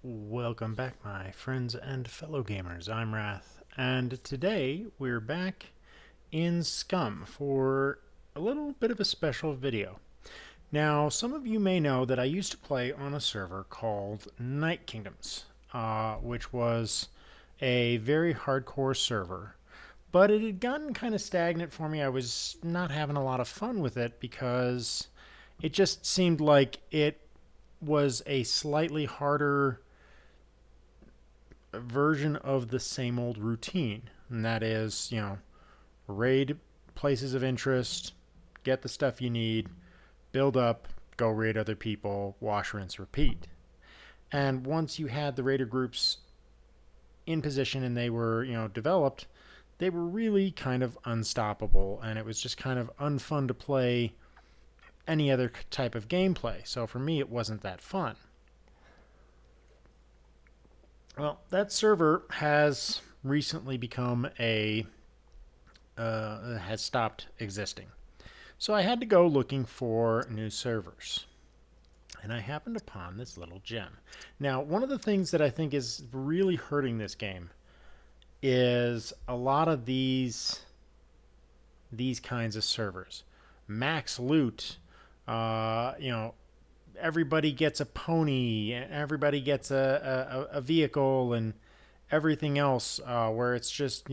Welcome back, my friends and fellow gamers. I'm Wrath, and today we're back in SCUM for a little bit of a special video. Now, some of you may know that I used to play on a server called Night Kingdoms, which was a very hardcore server, but it had gotten kind of stagnant for me. I was not having a lot of fun with it because it just seemed like it was a slightly harder version of the same old routine. And that is, raid places of interest, get the stuff you need, build up, go raid other people, wash, rinse, repeat. And once you had the raider groups in position and they were, developed, they were really kind of unstoppable. And it was just kind of unfun to play any other type of gameplay. So for me, it wasn't that fun. Well, that server has recently become has stopped existing. So I had to go looking for new servers. And I happened upon this little gem. Now, one of the things that I think is really hurting this game is a lot of these kinds of servers. Max loot, everybody gets a pony, everybody gets a vehicle, and everything else where it's just,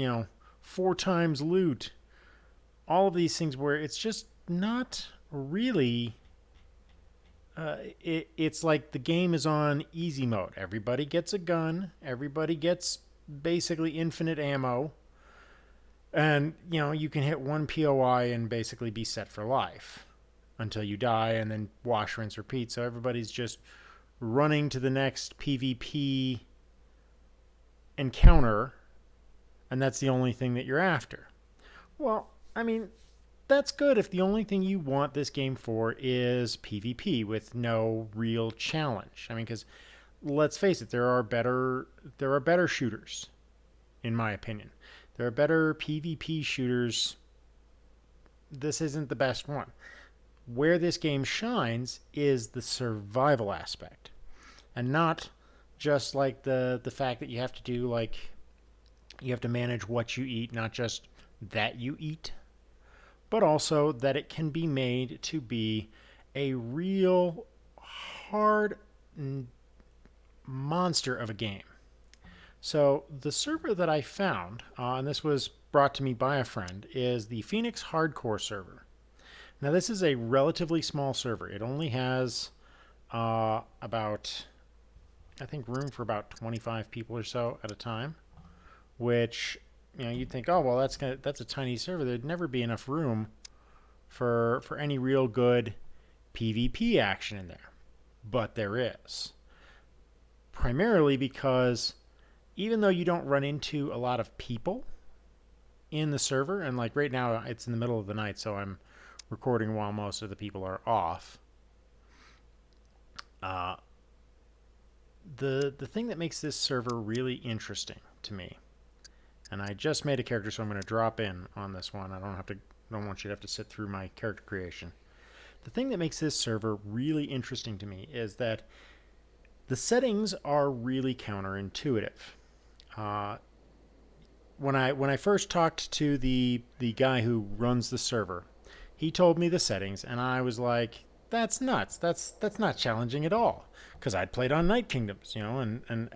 4 times loot. All of these things where it's just not really. It's like the game is on easy mode. Everybody gets a gun. Everybody gets basically infinite ammo. And, you can hit one POI and basically be set for life until you die, and then wash, rinse, repeat. So everybody's just running to the next PvP encounter, and that's the only thing that you're after. Well, I mean, that's good if the only thing you want this game for is PvP with no real challenge. I mean, because let's face it, there are better shooters, in my opinion. There are better PvP shooters. This isn't the best one. Where this game shines is the survival aspect, and not just like the fact that you have to do, like, you have to manage what you eat, not just that you eat, but also that it can be made to be a real hard monster of a game. So the server that I found, and this was brought to me by a friend, is the Phoenix Hardcore server. Now, this is a relatively small server. It only has about, I think, room for about 25 people or so at a time, which, you'd think, oh, well, that's a tiny server. There'd never be enough room for any real good PvP action in there. But there is. Primarily because even though you don't run into a lot of people in the server, and like right now it's in the middle of the night, so I'm recording while most of the people are off. The thing that makes this server really interesting to me, and I just made a character, so I'm going to drop in on this one. I don't want you to have to sit through my character creation. The thing that makes this server really interesting to me is that the settings are really counterintuitive. When I first talked to the guy who runs the server, he told me the settings, and I was like, that's nuts. That's not challenging at all. Because I'd played on Night Kingdoms, and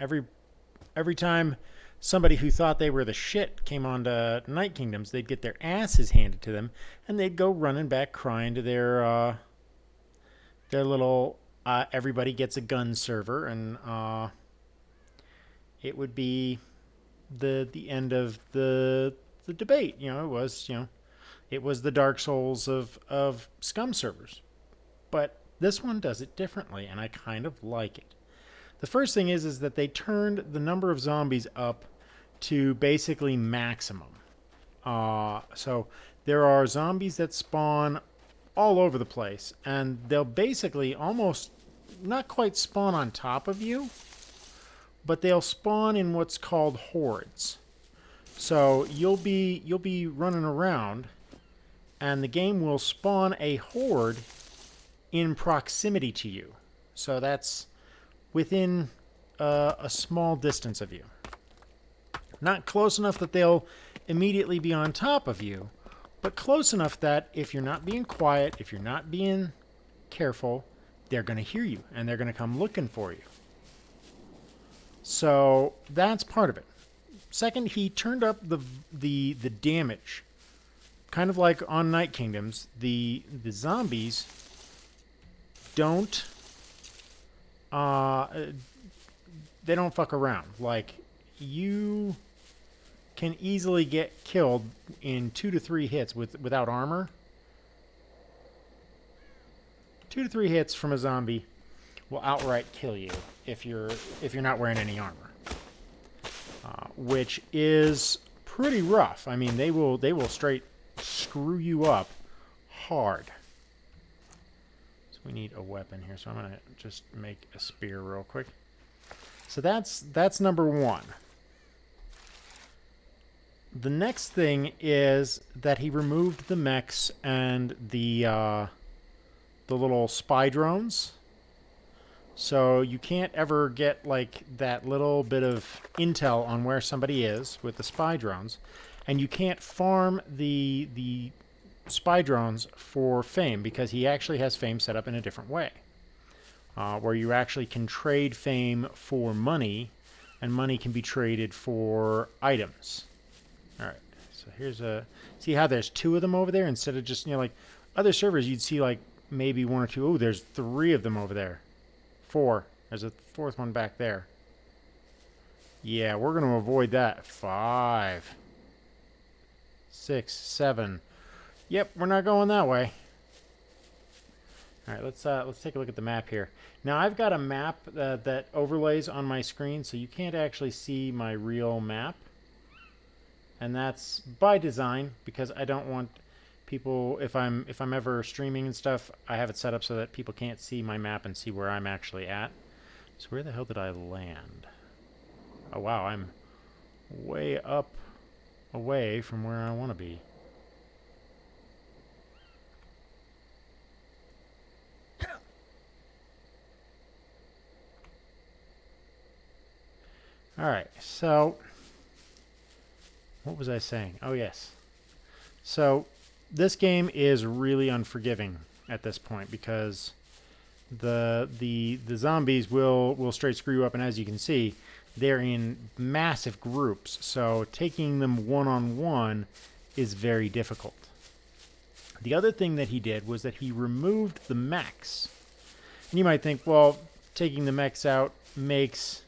every time somebody who thought they were the shit came on to Night Kingdoms, they'd get their asses handed to them, and they'd go running back crying to their little everybody gets a gun server, and it would be the end of the debate. It was the Dark Souls of SCUM servers. But this one does it differently, and I kind of like it. The first thing is that they turned the number of zombies up to basically maximum. So there are zombies that spawn all over the place, and they'll basically almost not quite spawn on top of you, but they'll spawn in what's called hordes. So you'll be running around, and the game will spawn a horde in proximity to you. So that's within a small distance of you. Not close enough that they'll immediately be on top of you, but close enough that if you're not being quiet, if you're not being careful, they're going to hear you and they're going to come looking for you. So that's part of it. Second, he turned up the damage. Kind of like on Night Kingdoms, the zombies don't they don't fuck around. Like, you can easily get killed in 2 to 3 hits without armor. 2 to 3 hits from a zombie will outright kill you if you're not wearing any armor, which is pretty rough. I mean, they will straight screw you up hard. So we need a weapon here. So I'm gonna just make a spear real quick. So that's number one. The next thing is that he removed the mechs and the little spy drones. So you can't ever get like that little bit of intel on where somebody is with the spy drones, and you can't farm the spy drones for fame because he actually has fame set up in a different way, where you actually can trade fame for money, and money can be traded for items. All right, so here's see how there's 2 of them over there instead of just, like other servers you'd see like maybe 1 or 2. Oh, there's 3 of them over there. 4. There's a 4th one back there. Yeah, we're going to avoid that. 5, 6, 7. Yep, we're not going that way. All right, let's take a look at the map here. Now I've got a map that overlays on my screen, so you can't actually see my real map, and that's by design because I don't want people, if I'm ever streaming and stuff, I have it set up so that people can't see my map and see where I'm actually at. So where the hell did I land? Oh wow, I'm way up away from where I want to be. Alright, so what was I saying? Oh yes. So this game is really unforgiving at this point because the zombies will straight screw you up, and as you can see, they're in massive groups, so taking them one-on-one is very difficult. The other thing that he did was that he removed the mechs. And you might think, well, taking the mechs out makes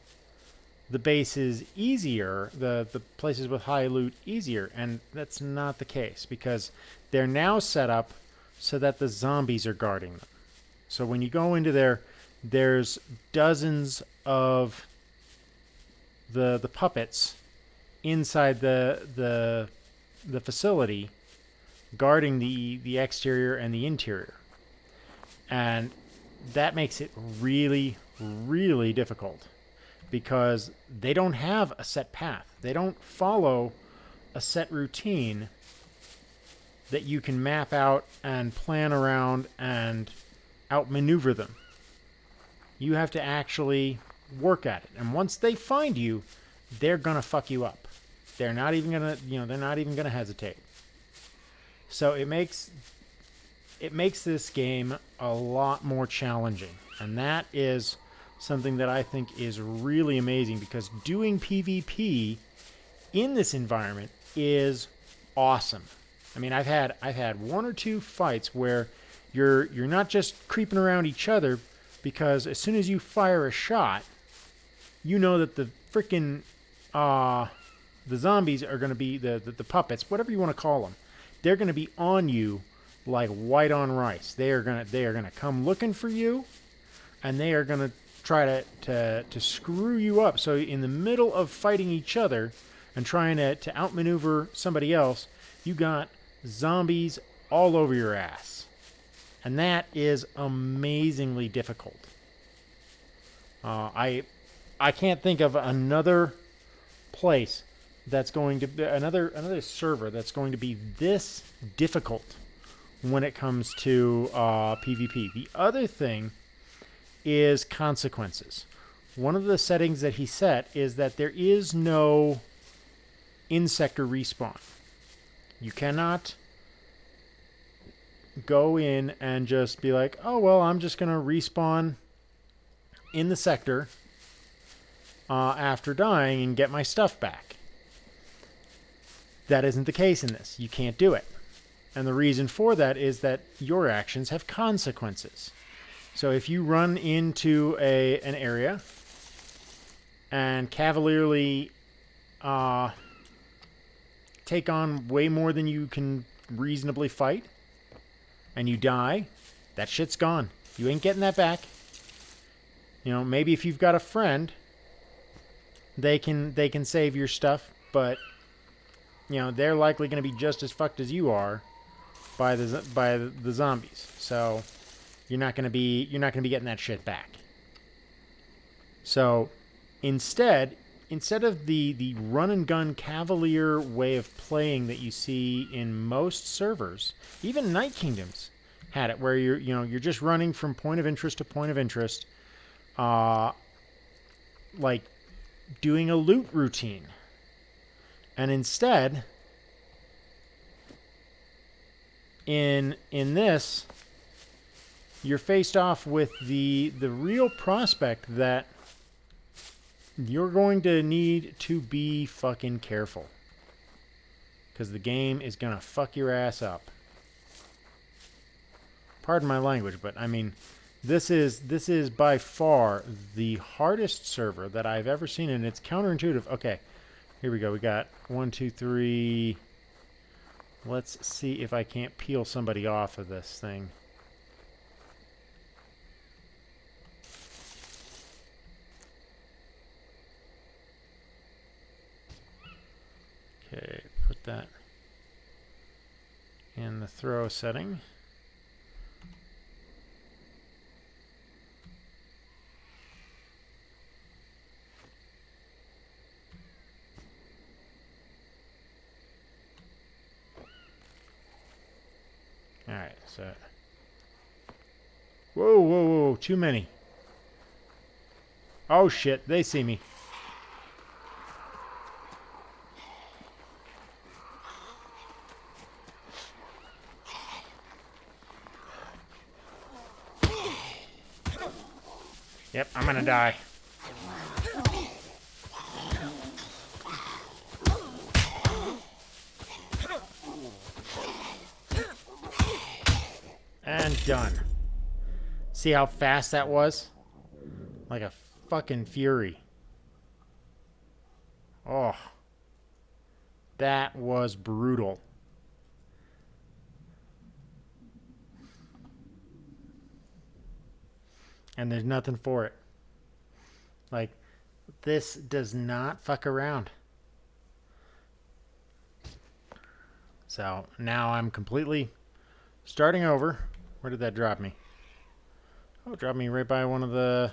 the bases easier, the places with high loot easier, and that's not the case because they're now set up so that the zombies are guarding them. So when you go into there, there's dozens of the puppets inside the facility guarding the exterior and the interior, and that makes it really, really difficult because they don't have a set path. They don't follow a set routine that you can map out and plan around and outmaneuver them. You have to actually work at it. And once they find you, they're gonna fuck you up. They're not even gonna, they're not even gonna hesitate. So it makes this game a lot more challenging. And that is something that I think is really amazing because doing PvP in this environment is awesome. I mean, I've had 1 or 2 fights where you're not just creeping around each other, because as soon as you fire a shot, you know that the freaking the zombies are going to be the puppets, whatever you want to call them. They're going to be on you like white on rice. They are gonna come looking for you, and they are going to try to screw you up. So in the middle of fighting each other and trying to outmaneuver somebody else, you got zombies all over your ass. And that is amazingly difficult. I can't think of another place that's going to be another server that's going to be this difficult when it comes to PvP. The other thing is consequences. one of the settings that he set is that there is no in-sector respawn. You cannot go in and just be like, oh, well, I'm just going to respawn in the sector after dying and get my stuff back. That isn't the case in this. You can't do it. And the reason for that is that your actions have consequences. So if you run into an area and cavalierly take on way more than you can reasonably fight, and you die, that shit's gone. You ain't getting that back. You know, maybe if you've got a friend, they can save your stuff, but you know, they're likely going to be just as fucked as you are by the zombies. So you're not going to be getting that shit back. So instead of the run and gun cavalier way of playing that you see in most servers, even Night Kingdoms had it, where you're just running from point of interest to point of interest, like doing a loot routine. And instead, in this, you're faced off with the real prospect that you're going to need to be fucking careful, because the game is gonna fuck your ass up. Pardon my language, but I mean, this is by far the hardest server that I've ever seen, and it's counterintuitive. Okay, here we go. We got 1, 2, 3. Let's see if I can't peel somebody off of this thing. Okay, put that in the throw setting. Alright, so... Whoa, whoa, whoa, too many. Oh shit, they see me. Yep, I'm gonna die. And done. See how fast that was? Like a fucking fury. Oh. That was brutal. And there's nothing for it. Like, this does not fuck around. So, now I'm completely starting over. Where did that drop me? Oh, it dropped me right by one of the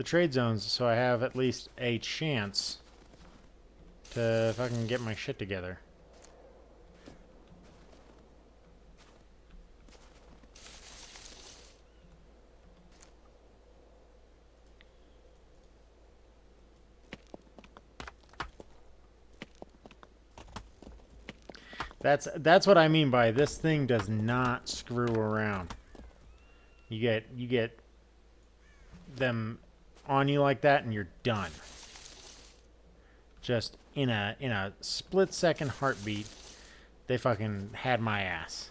trade zones, so I have at least a chance to fucking get my shit together. That's what I mean by this thing does not screw around. You get them on you like that and you're done. Just in a split second heartbeat, they fucking had my ass.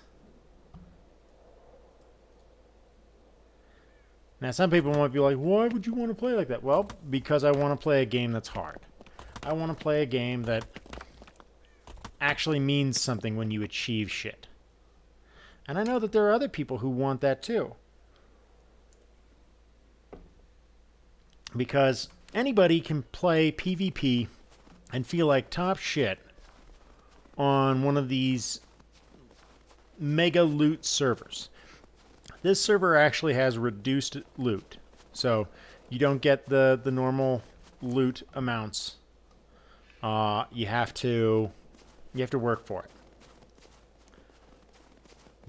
Now some people might be like, why would you want to play like that? Well, because I want to play a game that's hard. I want to play a game that actually means something when you achieve shit. And I know that there are other people who want that too. Because anybody can play PvP and feel like top shit on one of these mega loot servers. This server actually has reduced loot. So you don't get the normal loot amounts. You have to work for it.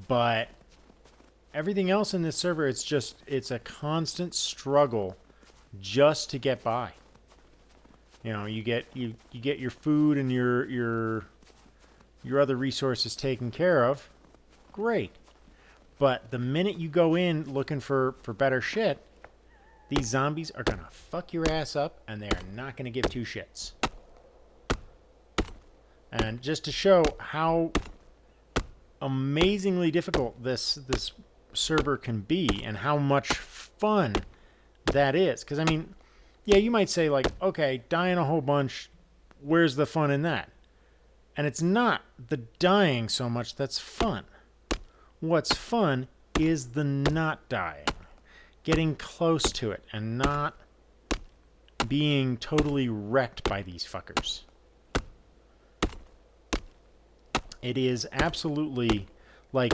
But everything else in this server, it's a constant struggle just to get by. You know, you get your food and your other resources taken care of. Great. But the minute you go in looking for better shit, these zombies are going to fuck your ass up, and they are not going to give two shits. And just to show how amazingly difficult this server can be and how much fun that is. Because, I mean, yeah, you might say, like, okay, dying a whole bunch, where's the fun in that? And it's not the dying so much that's fun. What's fun is the not dying. Getting close to it and not being totally wrecked by these fuckers. It is absolutely, like,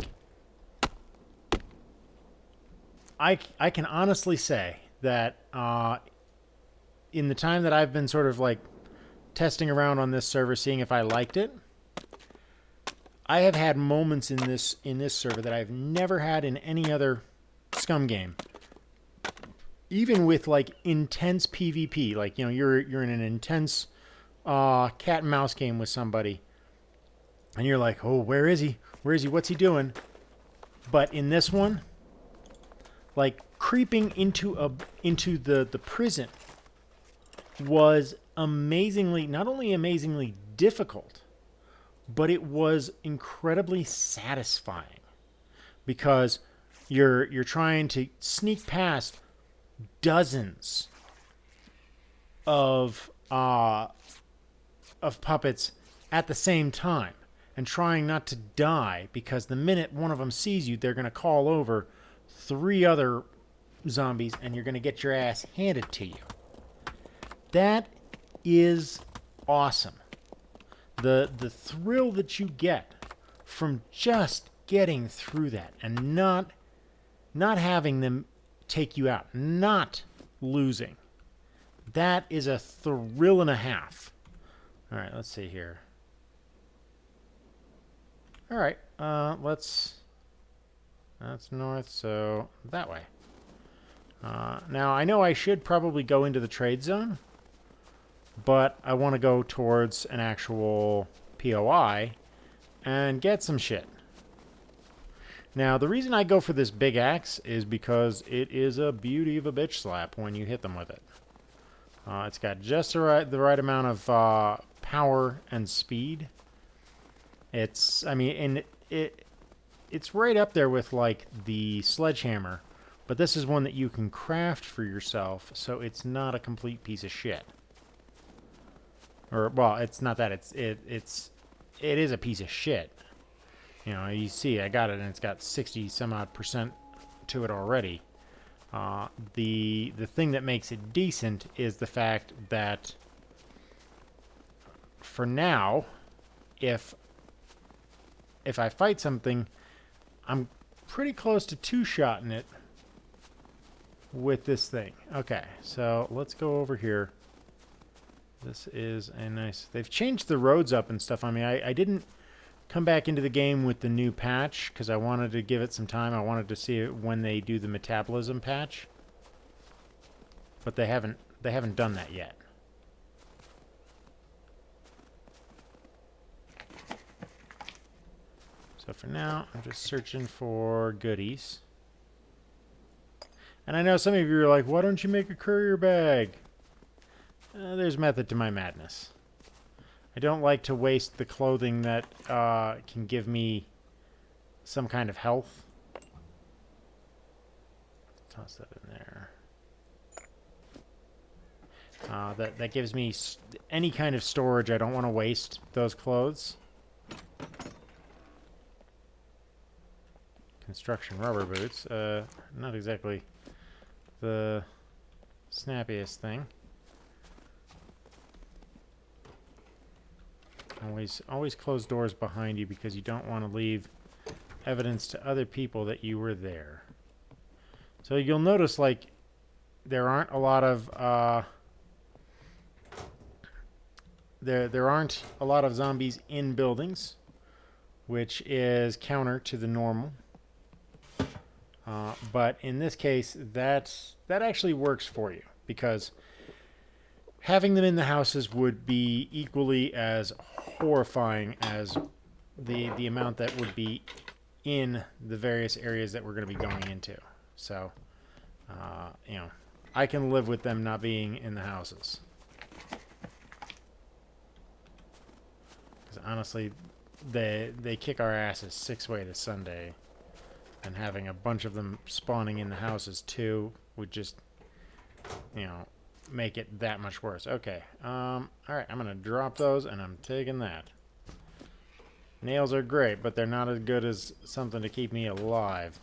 I can honestly say that in the time that I've been sort of like testing around on this server, seeing if I liked it, I have had moments in this server that I've never had in any other SCUM game. Even with like intense PvP, like, you know, you're in an intense cat and mouse game with somebody, and you're like, oh, where is he? Where is he? What's he doing? But in this one, like, creeping into the prison was amazingly, not only amazingly difficult, but it was incredibly satisfying, because you're trying to sneak past dozens of puppets at the same time, and trying not to die, because the minute one of them sees you, they're going to call over 3 other zombies, and you're going to get your ass handed to you. That is awesome. The thrill that you get from just getting through that and not having them take you out, not losing. That is a thrill and a half. All right, let's see here. All right, that's north, so that way. Now, I know I should probably go into the trade zone, but I want to go towards an actual POI and get some shit. Now, the reason I go for this big axe is because it is a beauty of a bitch slap when you hit them with it. It's got just the right amount of power and speed. It's, I mean, and it's right up there with, like, the sledgehammer, but this is one that you can craft for yourself, so it's not a complete piece of shit. Or, well, it's not that. It is a piece of shit. You know, you see, I got it, and it's got 60 some odd % to it already. The thing that makes it decent is the fact that, for now, if I fight something, I'm pretty close to 2-shotting it with this thing. Okay, so let's go over here. This is a nice... They've changed the roads up and stuff. I mean, I didn't come back into the game with the new patch because I wanted to give it some time. I wanted to see it when they do the metabolism patch. But they haven't done that yet. So for now, I'm just searching for goodies. And I know some of you are like, why don't you make a courier bag? There's method to my madness. I don't like to waste the clothing that can give me some kind of health. Toss that in there. That gives me any kind of storage. I don't want to waste those clothes. Construction rubber boots. Not exactly the snappiest thing. Always close doors behind you because you don't want to leave evidence to other people that you were there. So you'll notice, like, there aren't a lot of there aren't a lot of zombies in buildings, which is counter to the normal. But in this case, that actually works for you because having them in the houses would be equally as horrifying as the amount that would be in the various areas that we're going to be going into. So, you know, I can live with them not being in the houses. Because honestly, they kick our asses 6-way to Sunday, and having a bunch of them spawning in the houses too would just, you know, make it that much worse. Okay, all right, I'm gonna drop those, and I'm taking that. Nails are great, but they're not as good as something to keep me alive.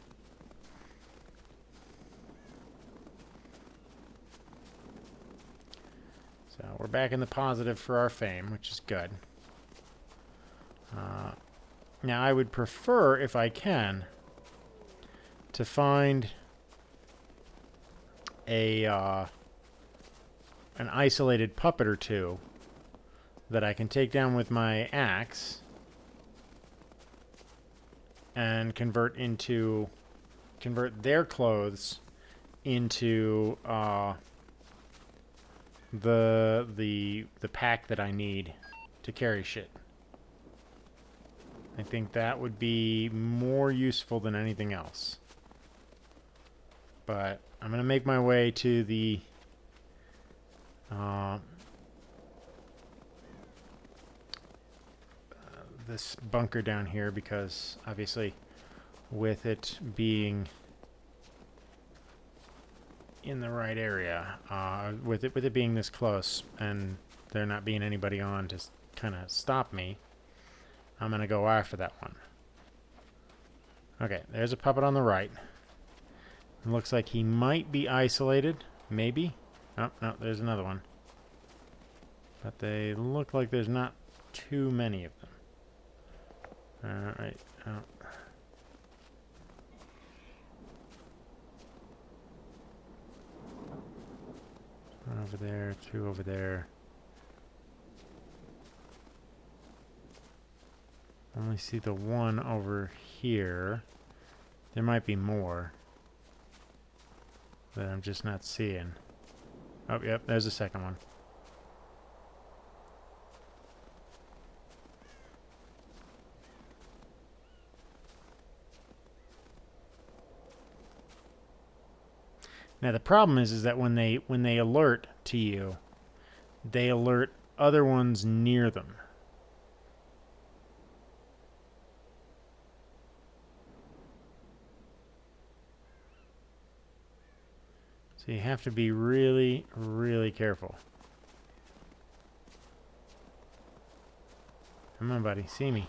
So we're back in the positive for our fame, which is good. Now I would prefer, if I can, to find an isolated puppet or two that I can take down with my axe and convert their clothes into the pack that I need to carry shit. I think that would be more useful than anything else. But I'm gonna make my way to the this bunker down here, because obviously with it being in the right area, with it being this close and there not being anybody on to kind of stop me, I'm gonna go after that one. Okay, there's a puppet on the right. It looks like he might be isolated, maybe. Oh, no, there's another one. But they look like there's not too many of them. Alright. Oh. One over there, two over there. Only see the one over here. There might be more that I'm just not seeing. Oh, yep, there's the second one. Now the problem is that when they alert to you, they alert other ones near them. So you have to be really, really careful. Come on, buddy, see me.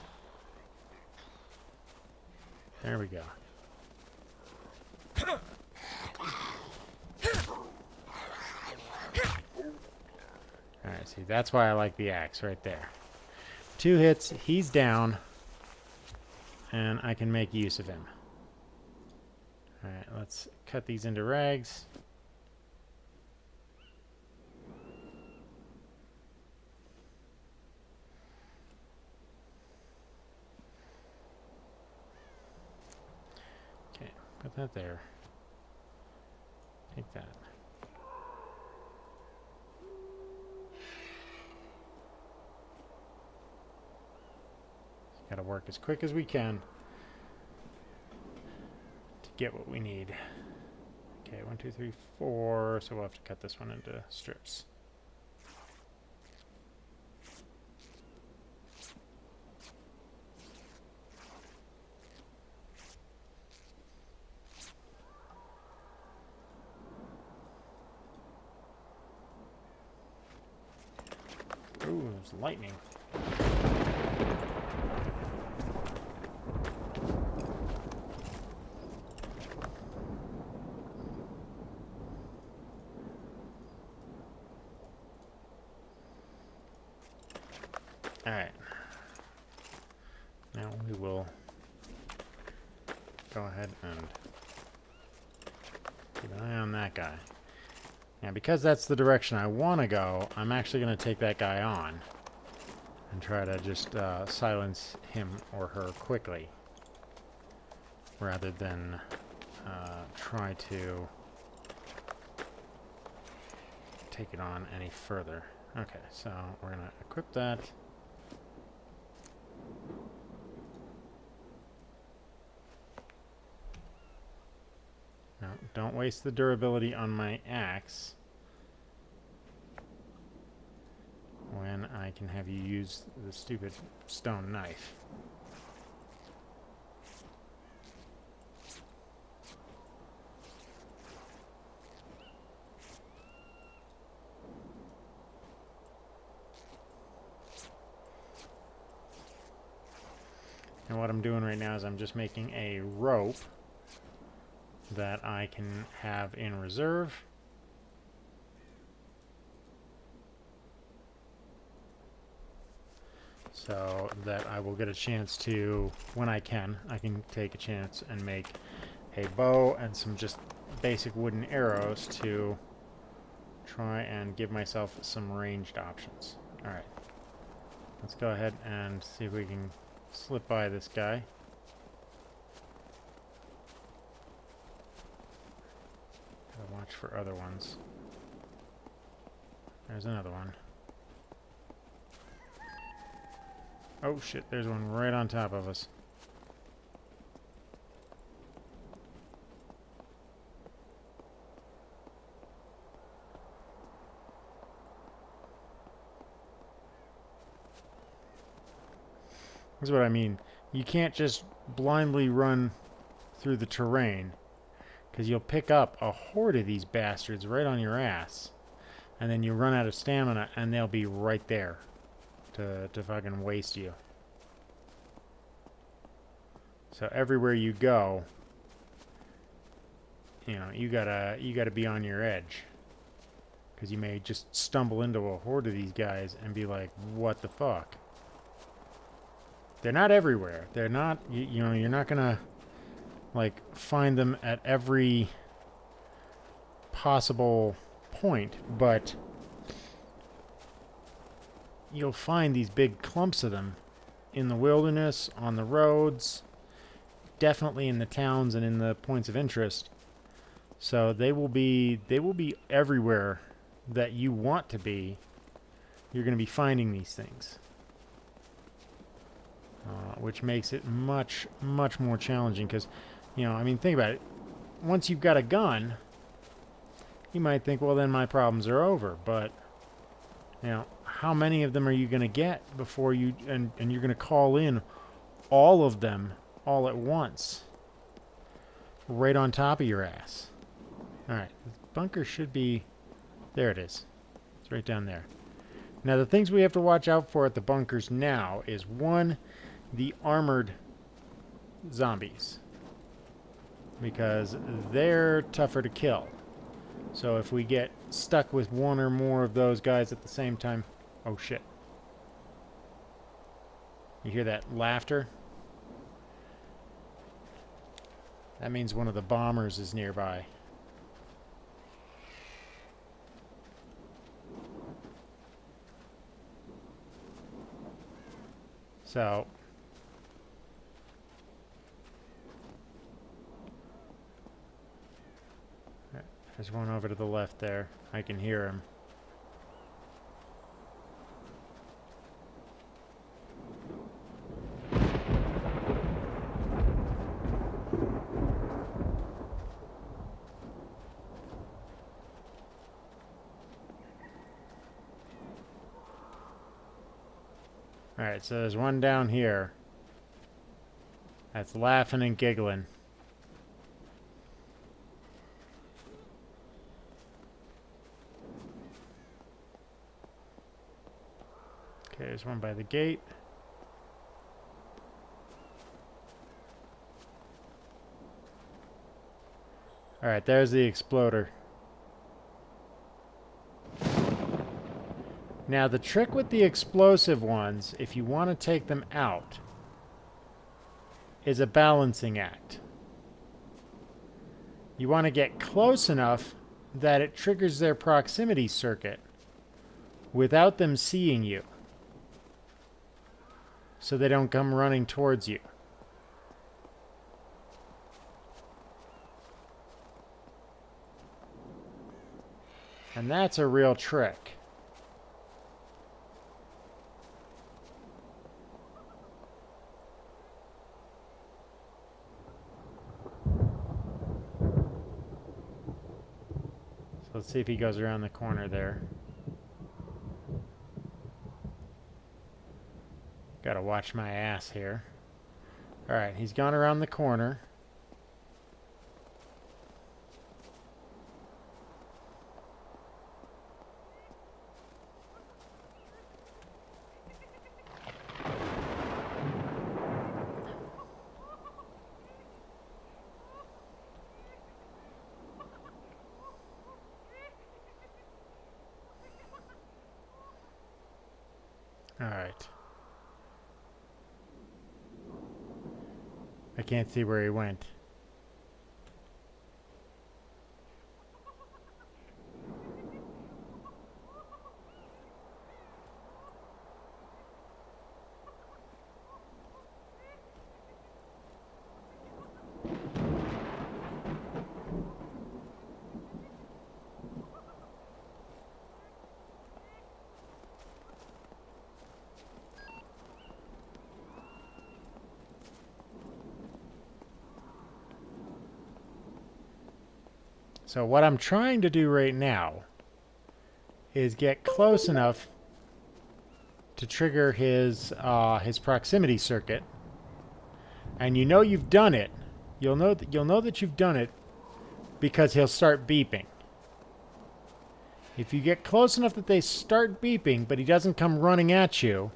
There we go. Alright, see, that's why I like the axe right there. 2 hits, he's down, and I can make use of him. Alright, let's cut these into rags. Okay, put that there. Take that. Gotta work as quick as we can to get what we need. Okay, 1, 2, 3, 4. So we'll have to cut this one into strips. Ooh, there's lightning. Alright. Now we will go ahead and keep an eye on that guy. Now, because that's the direction I want to go, I'm actually going to take that guy on and try to just silence him or her quickly, rather than try to take it on any further. Okay, so we're going to equip that. No, don't waste the durability on my axe when I can have you use the stupid stone knife. And what I'm doing right now is I'm just making a rope that I can have in reserve. So that I will get a chance to, when I can take a chance and make a bow and some just basic wooden arrows to try and give myself some ranged options. Alright, let's go ahead and see if we can slip by this guy. Gotta watch for other ones. There's another one. Oh shit, there's one right on top of us. This is what I mean. You can't just blindly run through the terrain, because you'll pick up a horde of these bastards right on your ass. And then you run out of stamina and they'll be right there to fucking waste you. So everywhere you go, you know, you gotta be on your edge, because you may just stumble into a horde of these guys and be like, what the fuck? They're not everywhere. They're not, you know, you're not gonna like find them at every possible point, but you'll find these big clumps of them in the wilderness, on the roads, definitely in the towns and in the points of interest. So they will be everywhere that you want to be. You're going to be finding these things, which makes it much more challenging, because, you know, I mean, think about it. Once you've got a gun, you might think, well, then my problems are over. But, you know, how many of them are you going to get before you, and you're going to call in all of them all at once, right on top of your ass. Alright, the bunker should be, there it is. It's right down there. Now, the things we have to watch out for at the bunkers now is, one, the armored zombies, because they're tougher to kill. So if we get stuck with one or more of those guys at the same time... Oh, shit. You hear that laughter? That means one of the bombers is nearby. So... There's one over to the left there. I can hear him. Alright, so there's one down here that's laughing and giggling. Okay, there's one by the gate. Alright, there's the exploder. Now, the trick with the explosive ones, if you want to take them out, is a balancing act. You want to get close enough that it triggers their proximity circuit without them seeing you, so they don't come running towards you. And that's a real trick. So let's see if he goes around the corner there. Gotta watch my ass here. Alright, he's gone around the corner. Alright. I can't see where he went. So what I'm trying to do right now is get close enough to trigger his proximity circuit. And you know you've done it. You'll know that you've done it because he'll start beeping. If you get close enough that they start beeping, but he doesn't come running at you,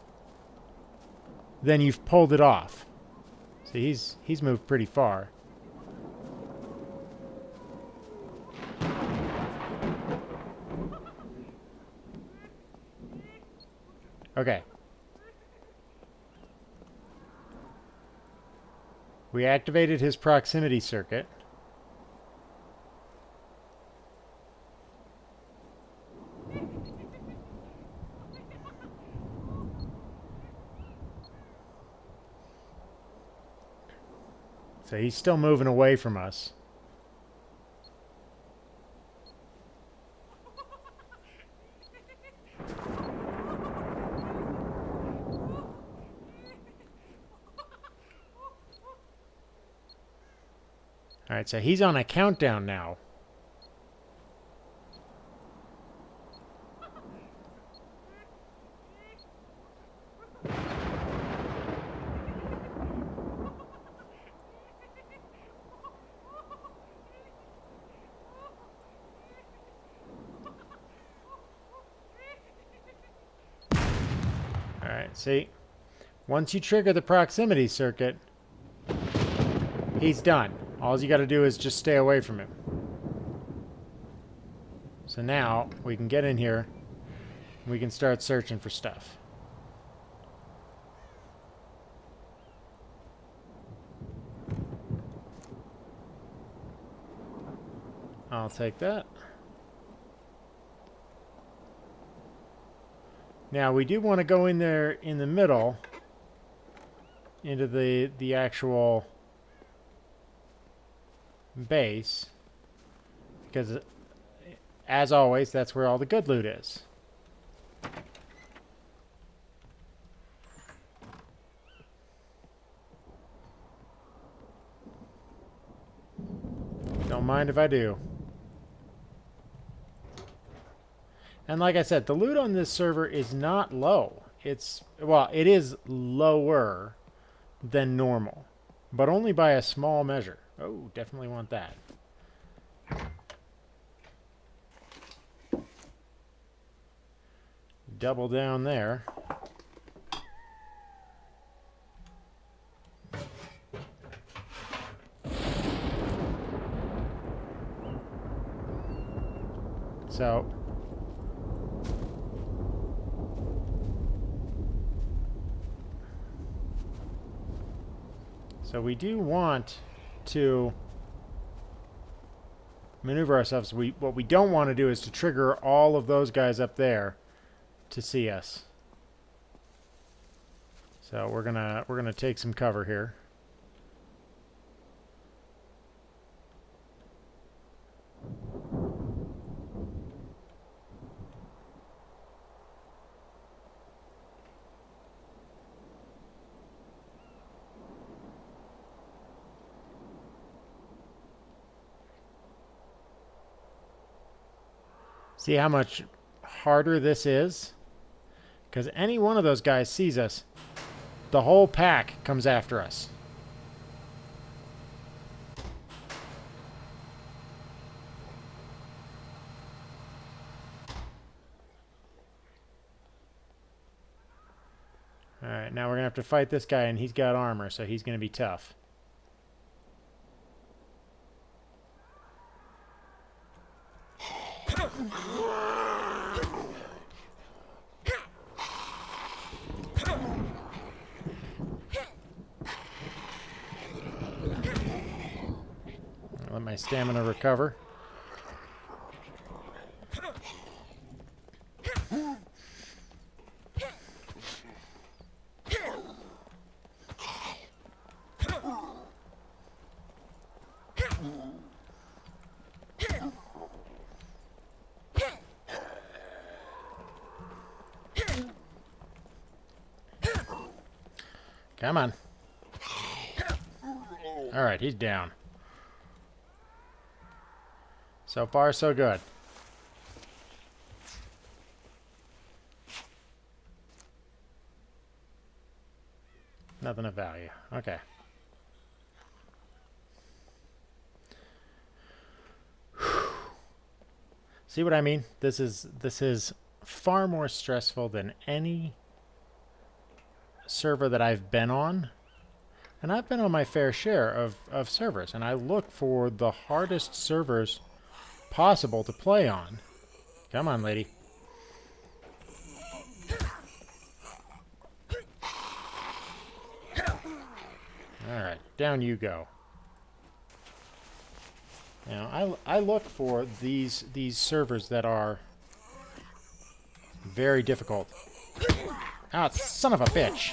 then you've pulled it off. See, he's moved pretty far. Okay. We activated his proximity circuit. So he's still moving away from us. Alright, so he's on a countdown now. Alright, see? Once you trigger the proximity circuit, he's done. All you got to do is just stay away from him. So now we can get in here. We can start searching for stuff. I'll take that. Now we do want to go in there in the middle into the actual base, because as always that's where all the good loot is. Don't mind if I do. And like I said, the loot on this server is not low. Well, it is lower than normal, but only by a small measure. Oh, definitely want that. Double down there. So we do want to maneuver ourselves. What we don't want to do is to trigger all of those guys up there to see us. So we're gonna take some cover here. See how much harder this is? Because any one of those guys sees us, the whole pack comes after us. Alright, now we're going to have to fight this guy, and he's got armor, so he's going to be tough. Let my stamina recover. Come on. Alright, he's down. So far, so good. Nothing of value. Okay. See what I mean? This is far more stressful than any server that I've been on. And I've been on my fair share of servers, and I look for the hardest servers possible to play on. Come on, lady. Alright, down you go. You know, I look for these servers that are very difficult. Ah, son of a bitch.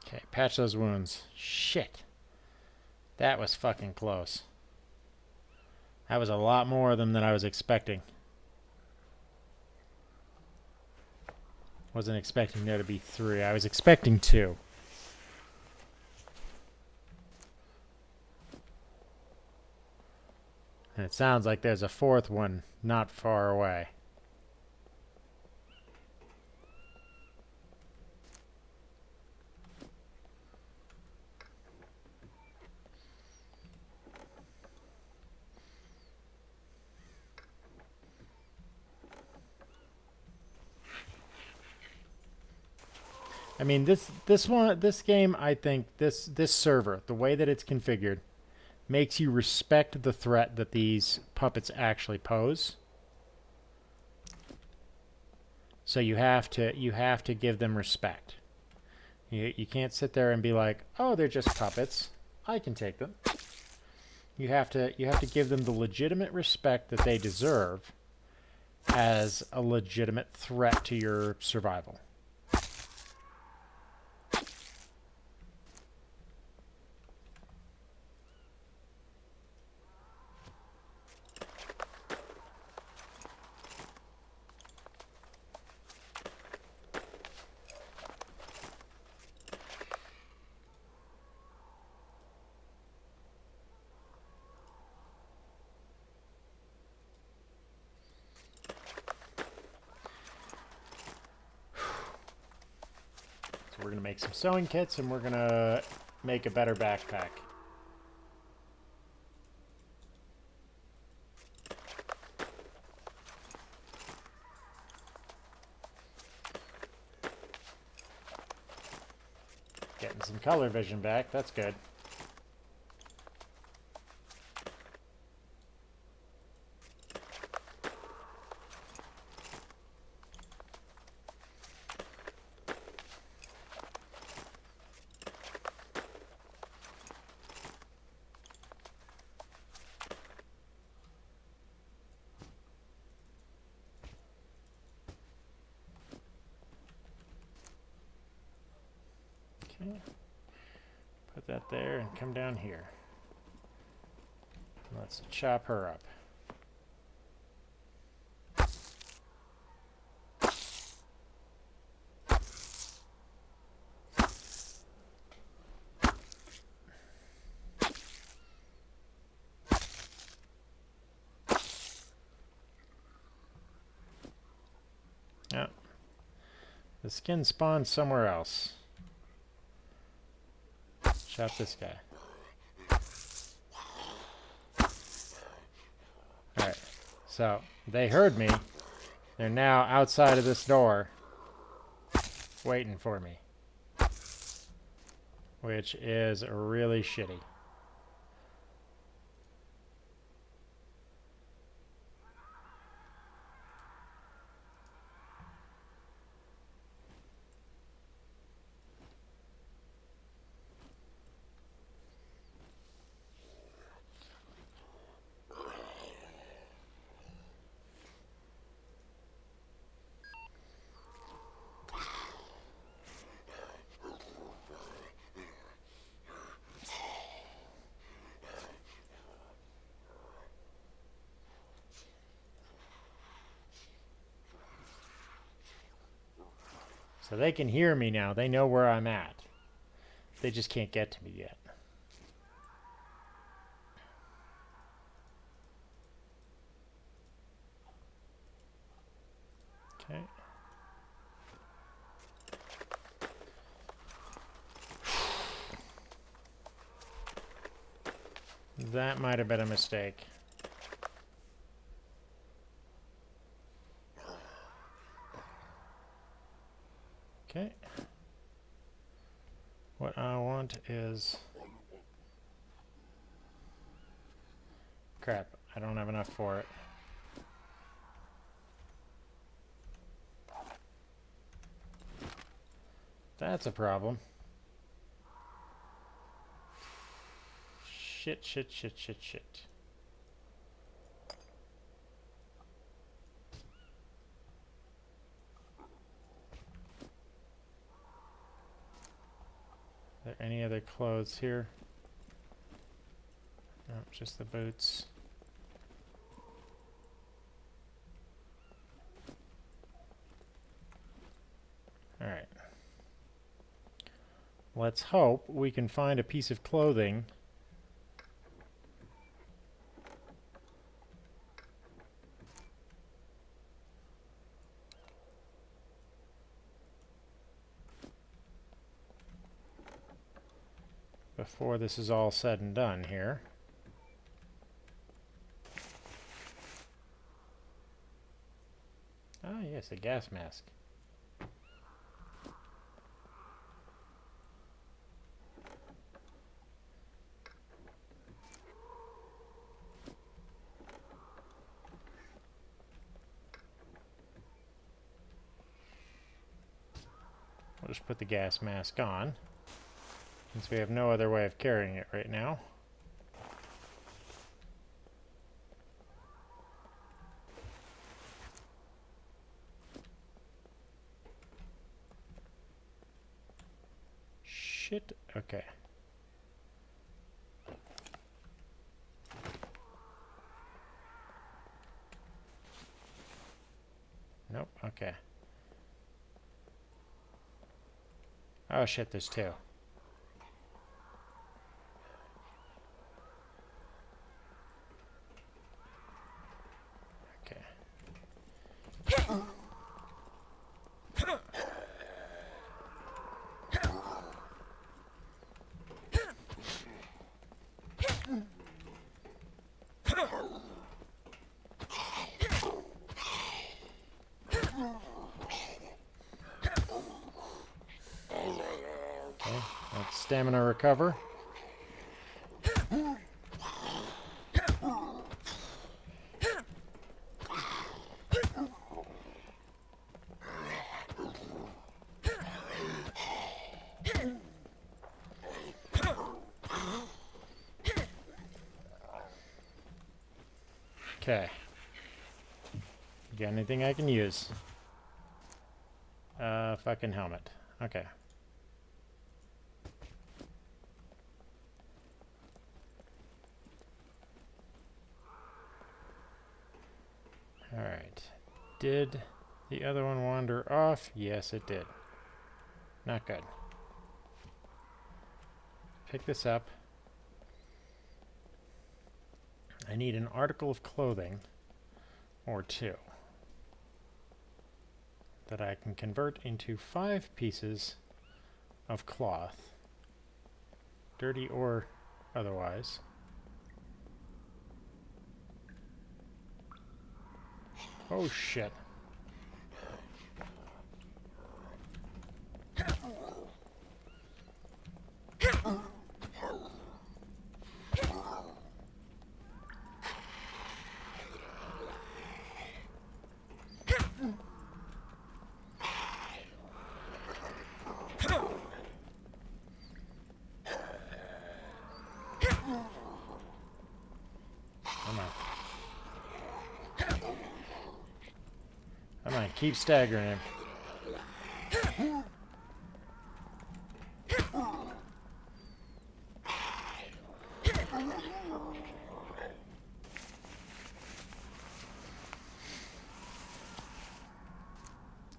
Okay, patch those wounds. Shit. That was fucking close. That was a lot more of them than I was expecting. Wasn't expecting there to be 3. I was expecting 2. And it sounds like there's a 4th one not far away. I mean, this game, I think this server, the way that it's configured, makes you respect the threat that these puppets actually pose. So you have to give them respect. You can't sit there and be like, "Oh, they're just puppets. I can take them." You have to give them the legitimate respect that they deserve as a legitimate threat to your survival. We're going to make some sewing kits, and we're going to make a better backpack. Getting some color vision back. That's good. Okay. Put that there and come down here. Let's chop her up. Yeah. The skin spawned somewhere else. Chop this guy. Alright. So, they heard me. They're now outside of this door, waiting for me. Which is really shitty. So they can hear me now. They know where I'm at. They just can't get to me yet. Okay. That might have been a mistake. Okay. What I want is... Crap, I don't have enough for it. That's a problem. Shit, shit, shit, shit, shit. Are there any other clothes here? No, just the boots. Alright. Let's hope we can find a piece of clothing before this is all said and done here. Ah, yes, a gas mask. We'll just put the gas mask on, since we have no other way of carrying it right now. Shit. Okay. Nope. Okay. Oh shit, there's two. Okay. Okay, let's stamina recover. Okay. Got anything I can use? Fucking helmet. Okay. Alright. Did the other one wander off? Yes, it did. Not good. Pick this up. I need an article of clothing or two that I can convert into 5 pieces of cloth, dirty or otherwise. Oh shit. Come on, keep staggering him.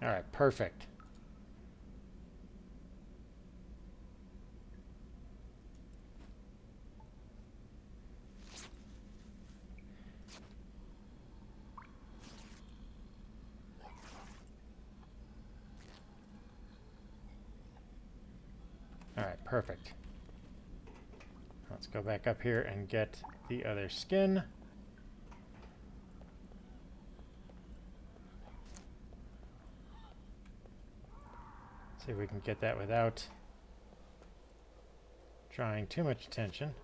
Alright, perfect. Alright, perfect. Let's go back up here and get the other skin. See if we can get that without drawing too much attention.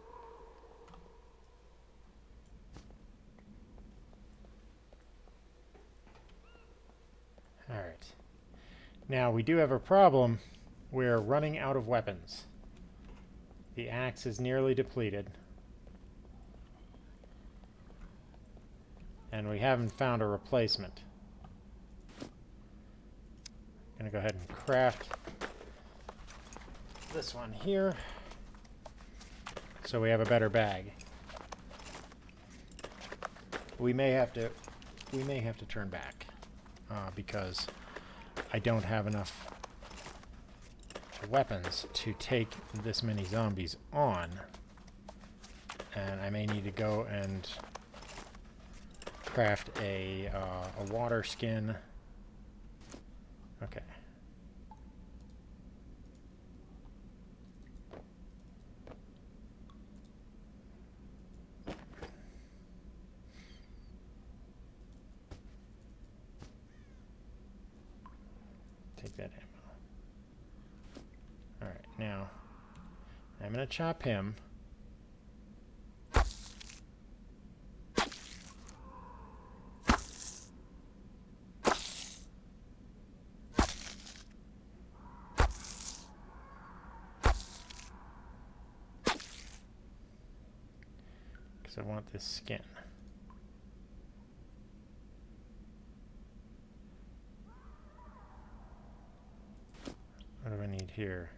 Alright. Now we do have a problem. We're running out of weapons. The axe is nearly depleted. And we haven't found a replacement. I'm going to go ahead and craft this one here so we have a better bag. We may have to turn back because I don't have enough weapons to take this many zombies on, and I may need to go and craft a water skin. Okay. Take that ammo. Alright, now I'm going to chop him. Because I want this skin. What do I need here?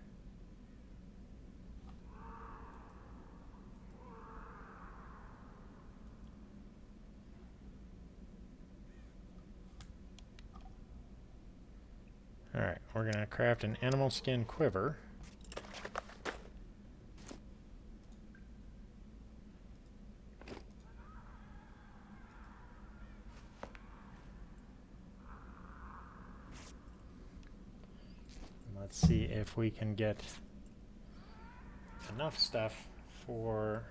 Alright, we're going to craft an animal skin quiver. Let's see if we can get enough stuff for...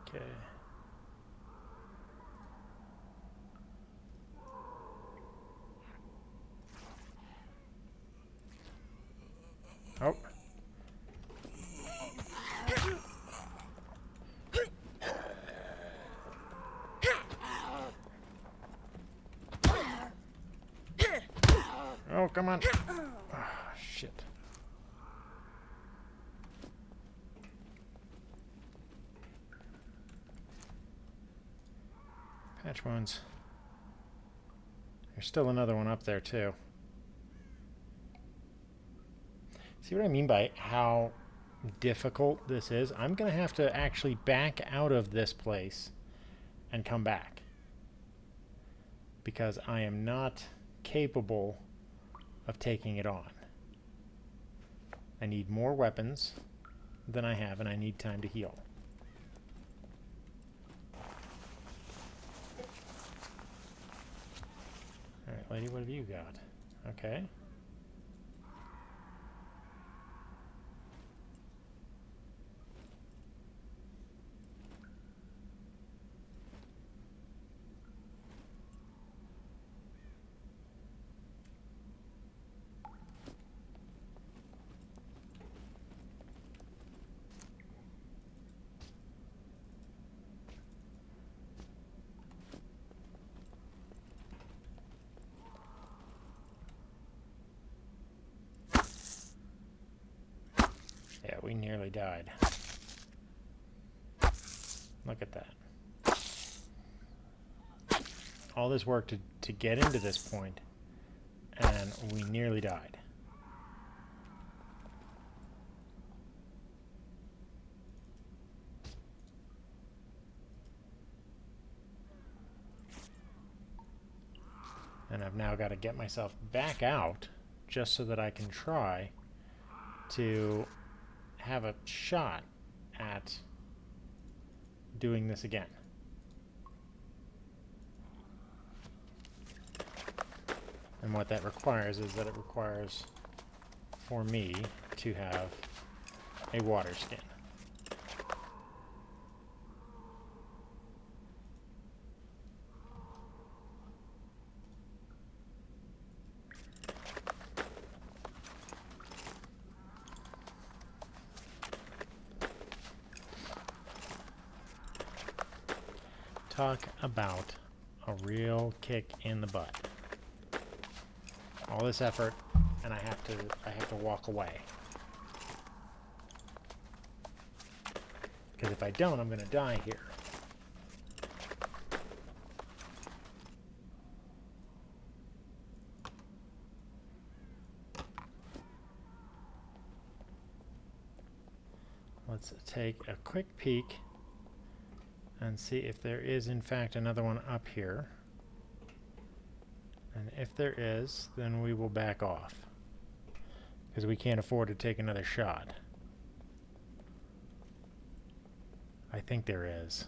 Okay. Oh. Oh, come on. Oh, shit. Patch wounds. There's still another one up there, too. See what I mean by how difficult this is? I'm going to have to actually back out of this place and come back. because I am not capable of taking it on. I need more weapons than I have, and I need time to heal. Alright, lady, what have you got? Okay. Yeah, we nearly died. Look at that. All this work to get into this point, and we nearly died. And I've now got to get myself back out just so that I can try to have a shot at doing this again. And what that requires is that it requires for me to have a water skin. Talk about a real kick in the butt. All this effort, and I have to walk away. Because if I don't, I'm going to die here. Let's take a quick peek and see if there is in fact another one up here. And if there is, then we will back off, because we can't afford to take another shot. I think there is.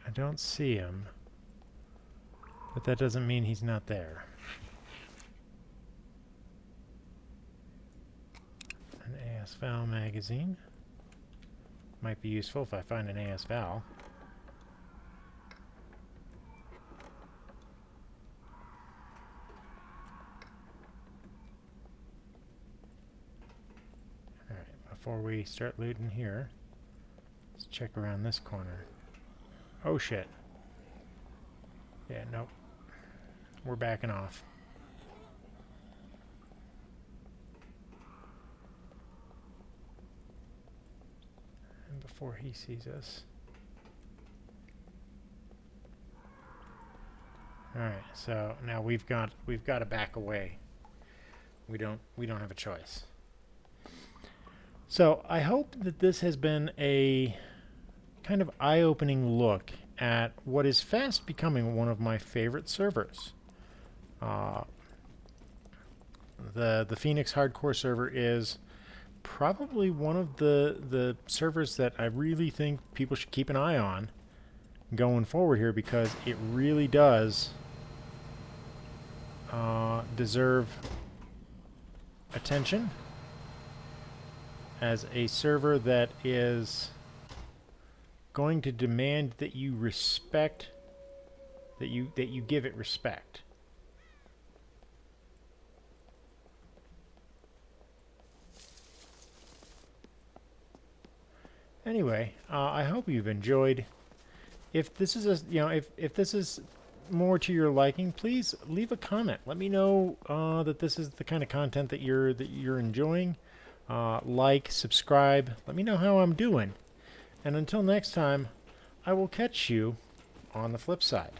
I don't see him, but that doesn't mean he's not there. An AS Val magazine. Might be useful if I find an AS Val. Alright, before we start looting here, let's check around this corner. Oh shit. Yeah, nope. We're backing off. And before he sees us. Alright, so now we've got to back away. We don't have a choice. So I hope that this has been a kind of eye-opening look at what is fast becoming one of my favorite servers. The Phoenix Hardcore server is probably one of the servers that I really think people should keep an eye on going forward here, because it really does deserve attention as a server that is going to demand that you respect, that you give it respect. Anyway, I hope you've enjoyed. If this is if this is more to your liking, please leave a comment. Let me know that this is the kind of content that you're enjoying. Like, subscribe. Let me know how I'm doing. And until next time, I will catch you on the flip side.